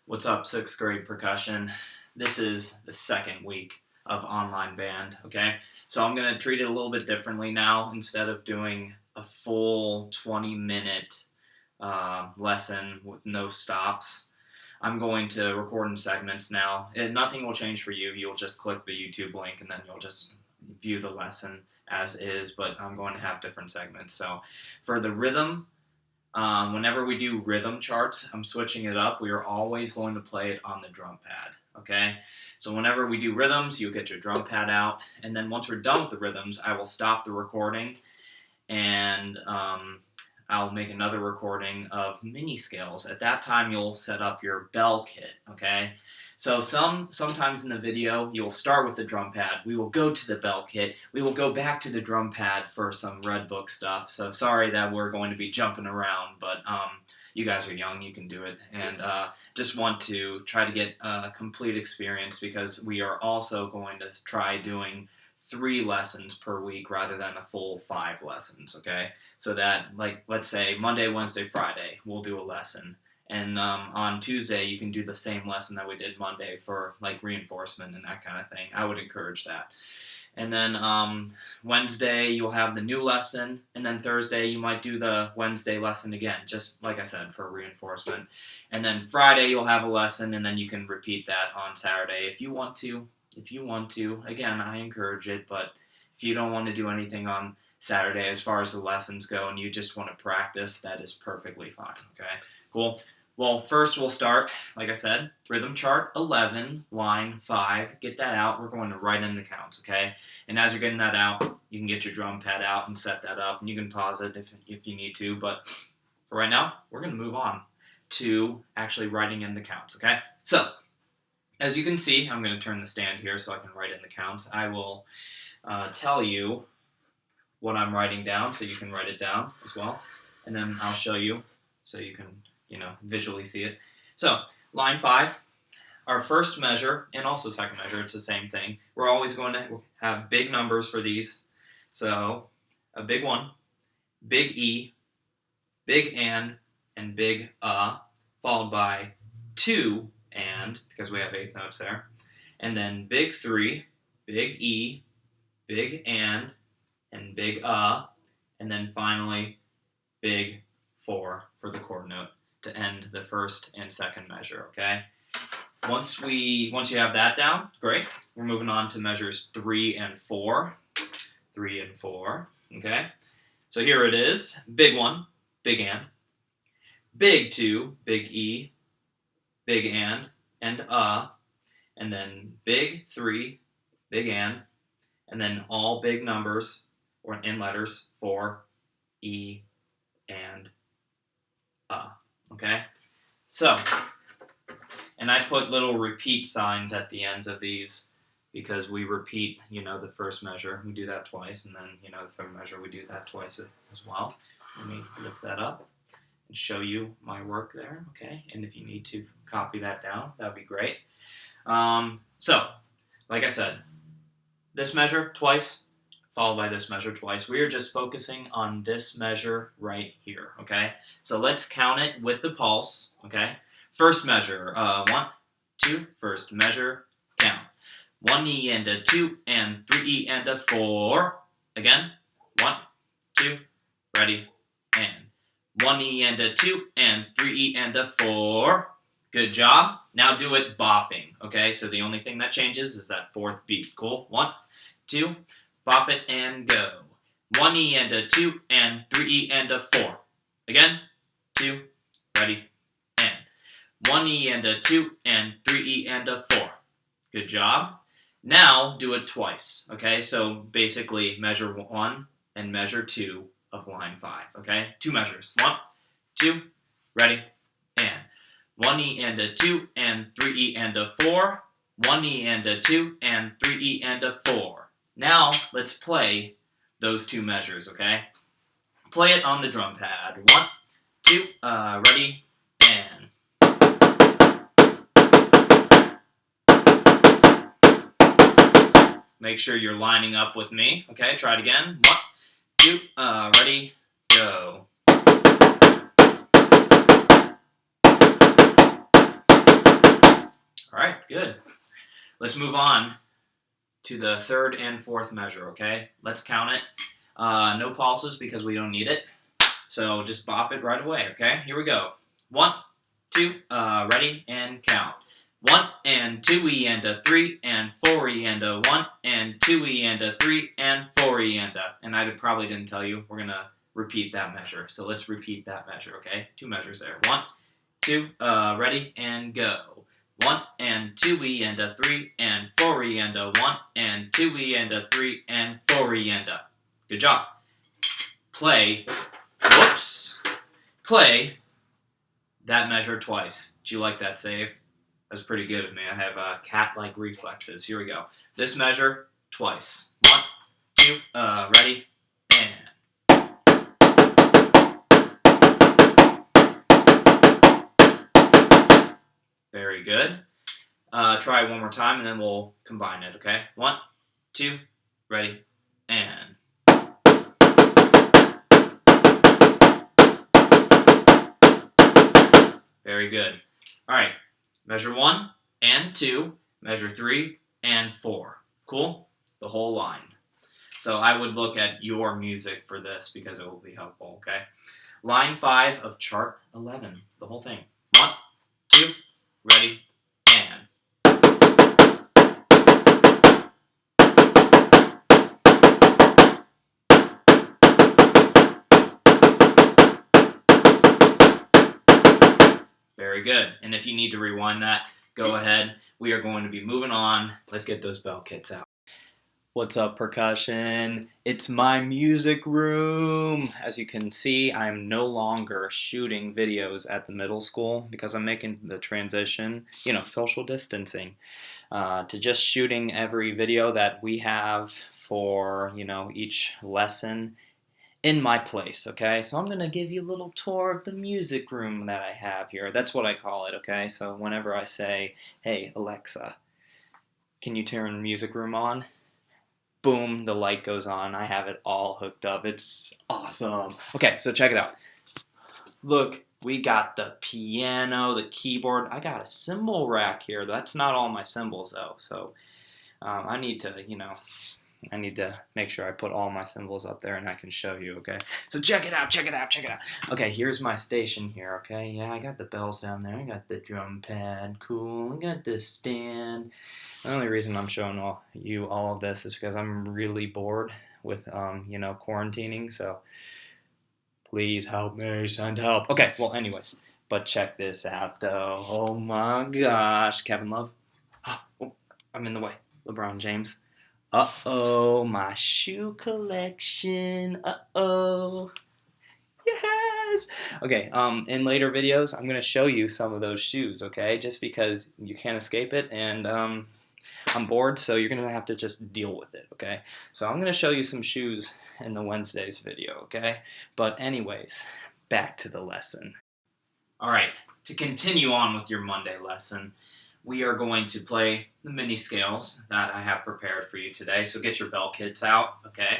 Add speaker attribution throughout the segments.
Speaker 1: What's up, 6th grade percussion? This is the second week of online band, okay? So I'm going to treat it a little bit differently now. Instead of doing a full 20-minute lesson with no stops, I'm going to record in segments now. Nothing will change for you. You'll just click the YouTube link and then you'll just view the lesson as is, but I'm going to have different segments. So for the rhythm, whenever we do rhythm charts, I'm switching it up. We are always going to play it on the drum pad, okay? So whenever we do rhythms, you'll get your drum pad out, and then once we're done with the rhythms, I will stop the recording, and I'll make another recording of mini scales. At that time, you'll set up your bell kit, okay? So sometimes in the video, you'll start with the drum pad. We will go to the bell kit. We will go back to the drum pad for some Red Book stuff. So sorry that we're going to be jumping around, but you guys are young, you can do it. And just want to try to get a complete experience because we are also going to try doing 3 lessons per week rather than a full 5 lessons, okay? So that, like, let's say Monday, Wednesday, Friday, we'll do a lesson. And on Tuesday, you can do the same lesson that we did Monday for, like, reinforcement and that kind of thing. I would encourage that. And then Wednesday, you'll have the new lesson. And then Thursday, you might do the Wednesday lesson again, just like I said, for reinforcement. And then Friday, you'll have a lesson, and then you can repeat that on Saturday if you want to. If you want to. Again, I encourage it, but if you don't want to do anything on Saturday as far as the lessons go and you just want to practice, that is perfectly fine, okay? Cool. Well, first we'll start, like I said, rhythm chart 11, line 5. Get that out. We're going to write in the counts, okay? And as you're getting that out, you can get your drum pad out and set that up, and you can pause it if you need to. But for right now, we're going to move on to actually writing in the counts, okay? So, as you can see, I'm going to turn the stand here so I can write in the counts. I will tell you what I'm writing down so you can write it down as well. And then I'll show you so you can visually see it. So, line 5, our first measure, and also second measure, it's the same thing. We're always going to have big numbers for these. So, a big 1, big E, big and big followed by 2 and, because we have 8 notes there, and then big 3, big E, big and big and then finally big 4 for the chord note to end the first and second measure, okay? Once you have that down, great. We're moving on to measures 3 and 4. 3 and 4, okay? So here it is. Big 1, big and. Big 2, big E, big and then big 3, big and then all big numbers or in letters for E and okay? So, and I put little repeat signs at the ends of these because we repeat, the first measure. We do that twice, and then, the third measure, we do that twice as well. Let me lift that up and show you my work there, okay? And if you need to copy that down, that would be great. So, like I said, this measure twice, followed by this measure twice. We are just focusing on this measure right here, okay? So let's count it with the pulse, okay? First measure, 1, 2, first measure, count. 1 E and a 2 and 3 E and a 4. Again, 1, 2, ready, and 1 E and a 2 and 3 E and a 4. Good job. Now do it bopping, okay? So the only thing that changes is that 4th beat. Cool? 1, 2, bop it and go. 1 E and a 2 and 3 E and a 4. Again, 2, ready, and 1 E and a 2 and 3 E and a 4. Good job. Now do it twice, okay? So basically measure 1 and measure 2 of line 5, okay? 2 measures. 1, 2, ready, and 1 E and a 2 and 3 E and a 4. 1 E and a 2 and 3 E and a 4. Now, let's play those 2 measures, okay? Play it on the drum pad. 1, 2, ready, and. Make sure you're lining up with me, okay? Try it again. 1, 2, ready, go. right, good. Let's move on to the third and fourth measure, okay? Let's count it. No pulses because we don't need it. So just bop it right away, okay? Here we go. 1, 2, ready, and count. 1 and 2 E and a 3 and 4 E and a 1 and 2 E and a 3 and 4 E and a. And I probably didn't tell you, we're gonna repeat that measure. So let's repeat that measure, okay? 2 measures there. 1, 2, ready, and go. 1 and 2 E and a 3 and 4 E and a 1 and 2 E and a 3 and 4 E and a. Good job. Play that measure twice. Did you like that save? That's pretty good of me. I have cat-like reflexes. Here we go. This measure twice. 1, 2, ready, and. Very good. Try it one more time, and then we'll combine it, okay? 1, 2, ready, and. Very good. All right, measure 1 and 2, measure 3 and 4. Cool? The whole line. So I would look at your music for this because it will be helpful, okay? Line 5 of chart 11, the whole thing. 1, 2, ready, and. Very good. And if you need to rewind that, go ahead. We are going to be moving on. Let's get those bell kits out. What's up, percussion? It's my music room. As you can see, I'm no longer shooting videos at the middle school because I'm making the transition, social distancing, to just shooting every video that we have for, each lesson in my place, okay? So I'm going to give you a little tour of the music room that I have here. That's what I call it, okay? So whenever I say, hey, Alexa, can you turn music room on? Boom, the light goes on. I have it all hooked up. It's awesome. Okay, so check it out. Look, we got the piano, the keyboard. I got a cymbal rack here. That's not all my cymbals, though. So I need to, I need to make sure I put all my cymbals up there and I can show you, okay? So check it out. Okay, here's my station here, okay? Yeah, I got the bells down there. I got the drum pad. Cool. I got the stand. The only reason I'm showing you all of this is because I'm really bored with, quarantining. So please help me. Send help. Okay, well, anyways. But check this out, though. Oh, my gosh. Kevin Love. Oh, I'm in the way. LeBron James. Uh-oh, my shoe collection. Uh-oh. Yes! Okay, in later videos, I'm going to show you some of those shoes, okay? Just because you can't escape it, and I'm bored, so you're going to have to just deal with it, okay? So I'm going to show you some shoes in the Wednesday's video, okay? But anyways, back to the lesson. All right, to continue on with your Monday lesson, we are going to play the mini scales that I have prepared for you today. So get your bell kits out, okay?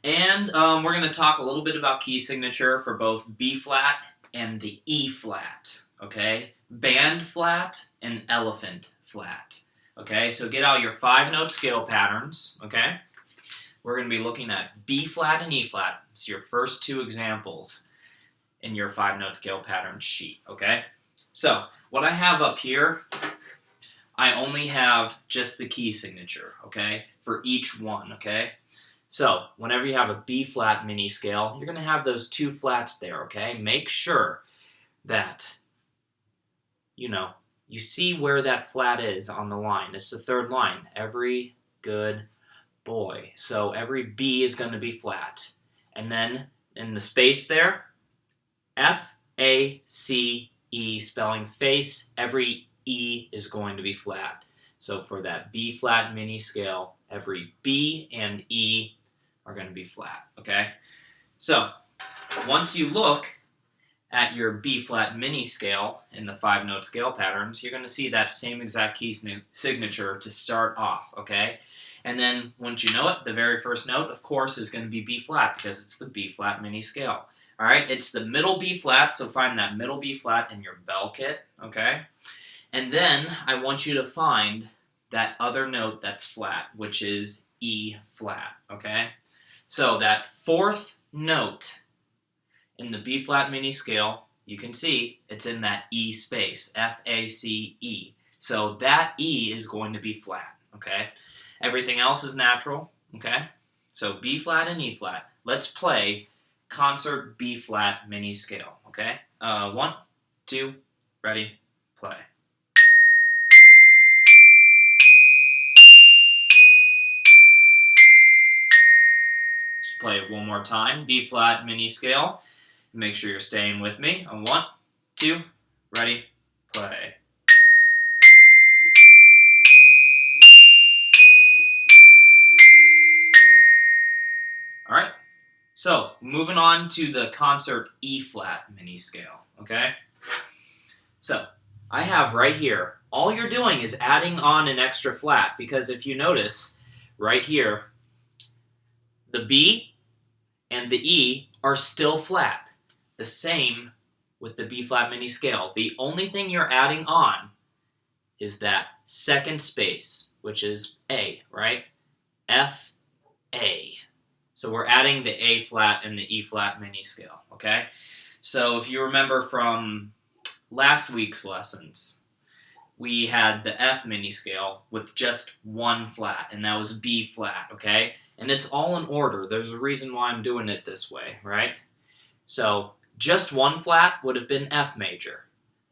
Speaker 1: And we're going to talk a little bit about key signature for both B flat and the E flat, okay? Band flat and elephant flat, okay? So get out your 5-note scale patterns, okay? We're going to be looking at B flat and E flat. It's your first 2 examples in your 5-note scale pattern sheet, okay? So what I have up here, I only have just the key signature, okay, for each one, okay? So whenever you have a B-flat mini scale, you're going to have those 2 flats there, okay? Make sure that, you see where that flat is on the line. It's the 3rd line. Every good boy. So every B is going to be flat. And then in the space there, F-A-C-E, spelling face, every E is going to be flat. So for that B flat mini scale, every B and E are going to be flat, okay? So once you look at your B flat mini scale in the 5-note scale patterns, you're going to see that same exact key signature to start off, okay? And then once you know it, the very first note, of course, is going to be B flat because it's the B flat mini scale. All right, it's the middle B flat, so find that middle B flat in your bell kit, okay? And then I want you to find that other note that's flat, which is E flat, okay? So that fourth note in the B flat mini scale, you can see it's in that E space, F-A-C-E. So that E is going to be flat, okay? Everything else is natural, okay? So B flat and E flat. Let's play concert B flat mini scale, okay? 1, 2, ready, play. Just play it one more time. B flat mini scale. Make sure you're staying with me. 1, 2, ready, play. All right. So moving on to the concert E flat mini scale. Okay. So I have right here. All you're doing is adding on an extra flat because if you notice right here, the B and the E are still flat. The same with the B flat mini scale. The only thing you're adding on is that second space, which is A, right? F, A. So we're adding the A flat and the E flat mini scale, okay? So if you remember from last week's lessons, we had the F mini scale with just one flat, and that was B flat, okay? And it's all in order. There's a reason why I'm doing it this way, right? So just one flat would have been F major.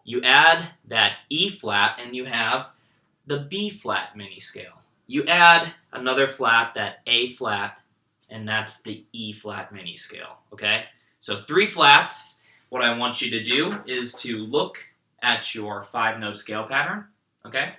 Speaker 1: You add that E flat and you have the B flat mini scale. You add another flat, that A flat, and that's the E flat mini scale, okay? So 3 flats. What I want you to do is to look at your 5-note scale pattern, okay?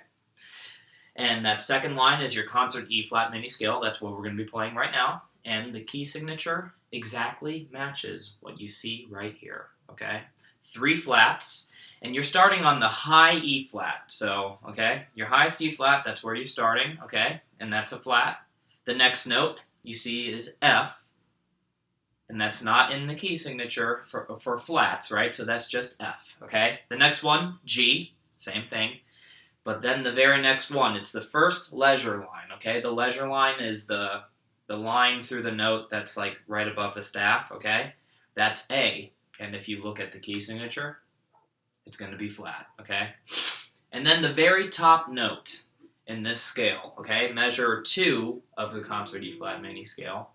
Speaker 1: And that second line is your concert E flat mini scale. That's what we're going to be playing right now. And the key signature exactly matches what you see right here, okay? 3 flats, and you're starting on the high E flat. So, okay, your highest E flat, that's where you're starting, okay? And that's a flat. The next note you see is F, and that's not in the key signature for flats, right? So that's just F, okay? The next one, G, same thing. But then the very next one, it's the first leisure line, okay? The leisure line is the line through the note that's like right above the staff, okay? That's A, and if you look at the key signature, it's going to be flat, okay? And then the very top note in this scale, okay? Measure 2 of the concert E flat mini scale,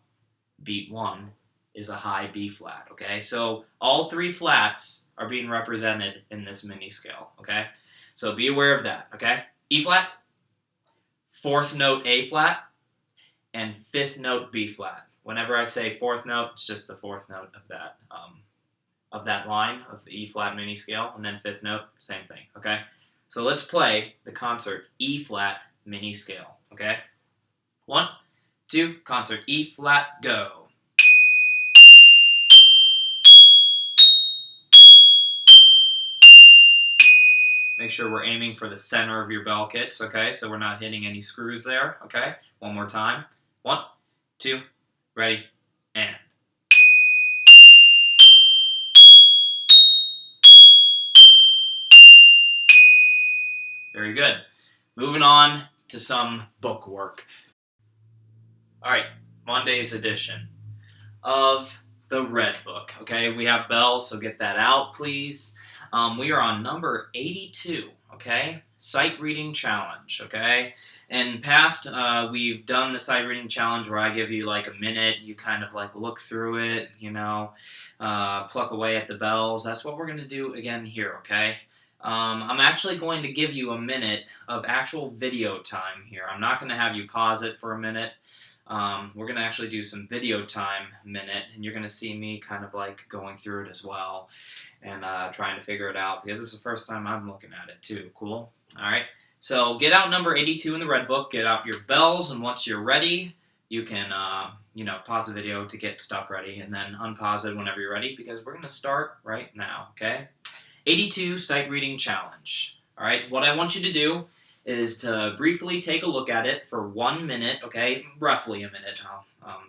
Speaker 1: beat 1, is a high B flat, okay? So all 3 flats are being represented in this mini scale, okay? So be aware of that, okay? E flat, 4th note A flat, and 5th note B flat. Whenever I say 4th note, it's just the 4th note of that line of the E flat mini scale, and then 5th note, same thing, okay? So let's play the concert E flat mini scale, okay? 1, 2, concert E flat, go. Make sure we're aiming for the center of your bell kits, okay? So we're not hitting any screws there, okay? One more time. 1, 2, ready, and. Very good. Moving on to some book work. All right, Monday's edition of the Red Book, okay? We have bells, so get that out, please. We are on number 82, okay? Sight Reading Challenge, okay? In past, we've done the sight reading challenge where I give you like a minute, you kind of like look through it, pluck away at the bells. That's what we're going to do again here, okay? I'm actually going to give you a minute of actual video time here. I'm not going to have you pause it for a minute. We're going to actually do some video time minute, and you're going to see me kind of like going through it as well and trying to figure it out because this is the first time I'm looking at it too. Cool? All right. So get out number 82 in the Red Book, get out your bells, and once you're ready, you can, pause the video to get stuff ready and then unpause it whenever you're ready because we're going to start right now, okay? 82 Sight Reading Challenge. All right, what I want you to do is to briefly take a look at it for 1 minute, okay? Roughly a minute. I'll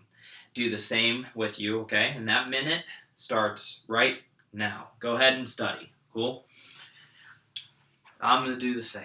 Speaker 1: do the same with you, okay? And that minute starts right now. Go ahead and study. Cool? I'm going to do the same.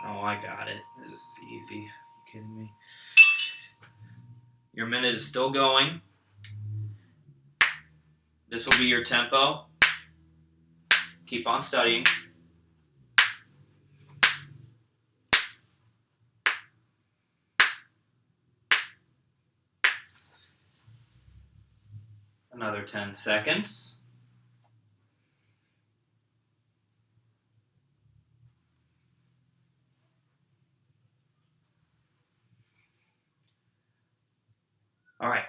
Speaker 1: Oh, I got it. This is easy. Are you kidding me? Your minute is still going. This will be your tempo. Keep on studying. Another 10 seconds. All right,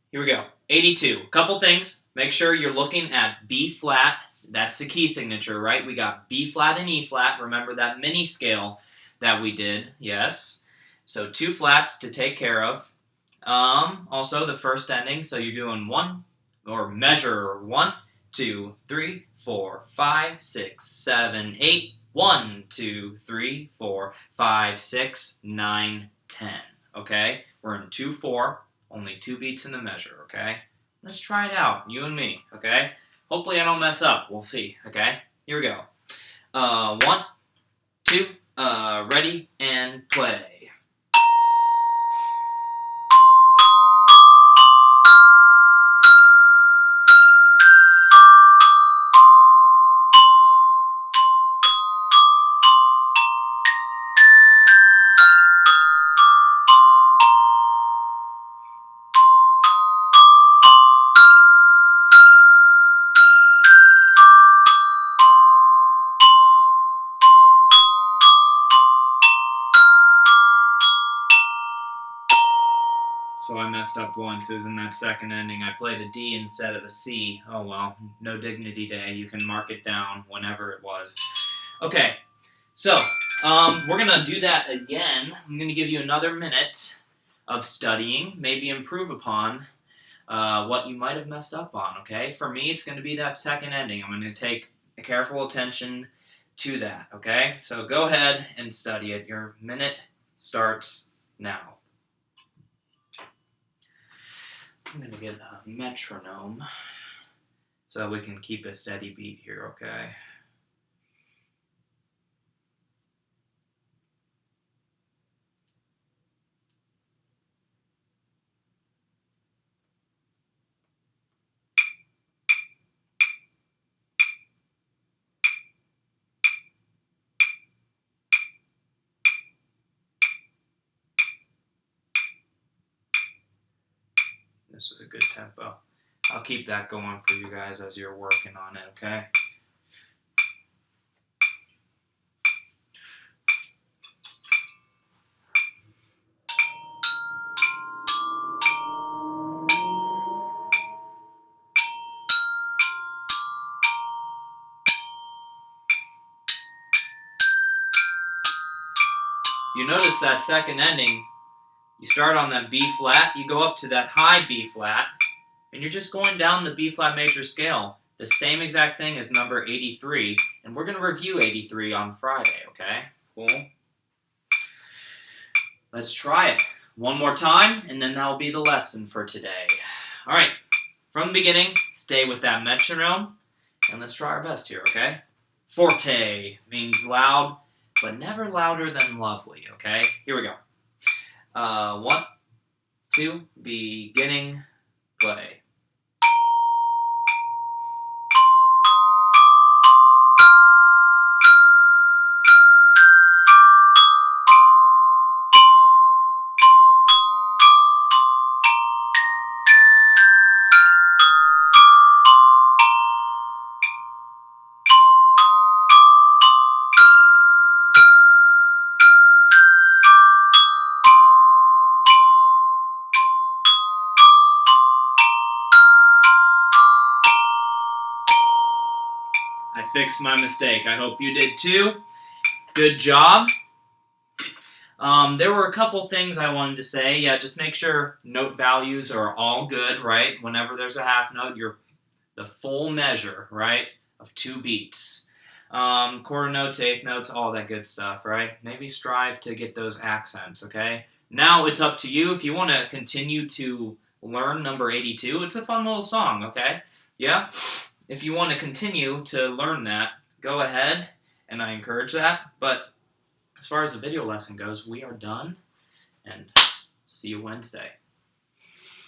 Speaker 1: here we go. 82. Couple things. Make sure you're looking at B flat. That's the key signature, right? We got B flat and E flat. Remember that mini scale that we did. Yes. So 2 flats to take care of. Also, the first ending. So you're doing 1, or measure 1, 2, 3, 4, 5, 6, 7, 8. 1, 2, 3, 4, 5, 6, 9, 10. Okay? We're in 2/4. Only 2 beats in the measure, okay? Let's try it out, you and me, okay? Hopefully I don't mess up. We'll see, okay? Here we go. 1, 2, ready, and play. So I messed up once. It was in that second ending. I played a D instead of a C. Oh well, no dignity day. You can mark it down whenever it was. Okay, so we're going to do that again. I'm going to give you another minute of studying, maybe improve upon what you might have messed up on, okay? For me, it's going to be that second ending. I'm going to take careful attention to that, okay? So go ahead and study it. Your minute starts now. I'm going to get a metronome so that we can keep a steady beat here, okay? This was a good tempo. I'll keep that going for you guys as you're working on it, okay? You notice that second ending, you start on that B flat, you go up to that high B flat, and you're just going down the B flat major scale. The same exact thing as number 83, and we're going to review 83 on Friday, okay? Cool. Let's try it one more time, and then that'll be the lesson for today. All right, from the beginning, stay with that metronome, and let's try our best here, okay? Forte means loud, but never louder than lovely, okay? Here we go. 1, 2, beginning, play. I fixed my mistake. I hope you did too. Good job. There were a couple things I wanted to say. Yeah, just make sure note values are all good, right? Whenever there's a half note, you're the full measure, right, of 2 beats. Quarter notes, eighth notes, all that good stuff, right? Maybe strive to get those accents, okay? Now it's up to you if you want to continue to learn number 82. It's a fun little song, okay? Yeah? If you want to continue to learn that, go ahead, and I encourage that. But as far as the video lesson goes, we are done, and see you Wednesday.